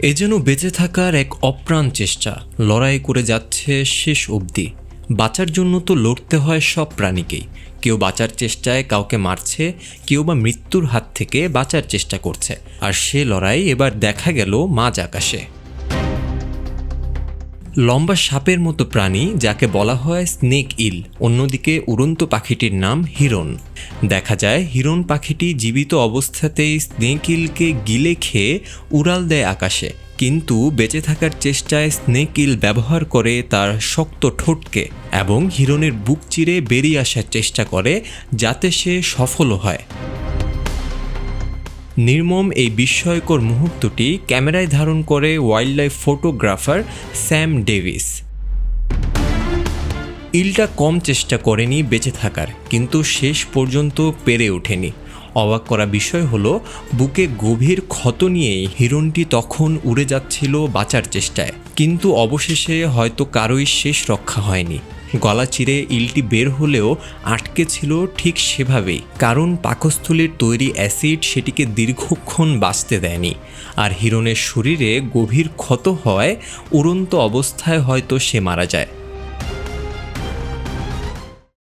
এ যেন বেঁচে থাকার এক অপ্রাণ চেষ্টা, লড়াই করে যাচ্ছে শেষ অবধি। বাঁচার জন্য তো লড়তে হয় সব প্রাণীকেই। কেউ বাঁচার চেষ্টায় কাউকে মারছে, কেউ বা মৃত্যুর হাত থেকে বাঁচার চেষ্টা করছে। আর সে লড়াই এবার দেখা গেল মাঝ আকাশে। লম্বা সাপের মতো প্রাণী যাকে বলা হয় স্নেক ইল, অন্যদিকে উড়ন্ত পাখিটির নাম হিরণ। দেখা যায় হিরণ পাখিটি জীবিত অবস্থাতেই স্নেক ইলকে গিলে খেয়ে উড়াল দেয় আকাশে, কিন্তু বেঁচে থাকার চেষ্টায় স্নেক ইল ব্যবহার করে তার শক্ত ঠোঁটকে এবং হিরণের বুক চিরে বেরিয়ে আসার চেষ্টা করে, যাতে সে সফলও হয়। নির্মম এই বিস্ময়কর মুহূর্তটি ক্যামেরায় ধারণ করে ওয়াইল্ডলাইফ ফটোগ্রাফার স্যাম ডেভিস। ইলটা কম চেষ্টা করেনি বেঁচে থাকার, কিন্তু শেষ পর্যন্ত পেরে ওঠেনি। অবাক করা বিষয় হলো, বুকে গভীর ক্ষত নিয়েই হিরণটি তখন উড়ে যাচ্ছিল বাঁচার চেষ্টায়, কিন্তু অবশেষে হয়তো কারোই শেষ রক্ষা হয়নি। গলা চিরে ইলটি বের হলেও আটকে ছিল ঠিক সেভাবেই, কারণ পাকস্থলীর তৈরি অ্যাসিড সেটিকে দীর্ঘক্ষণ বাঁচতে দেয়নি। আর হিরণের শরীরে গভীর ক্ষত হওয়ায় উড়ন্ত অবস্থায় হয়তো সে মারা যায়।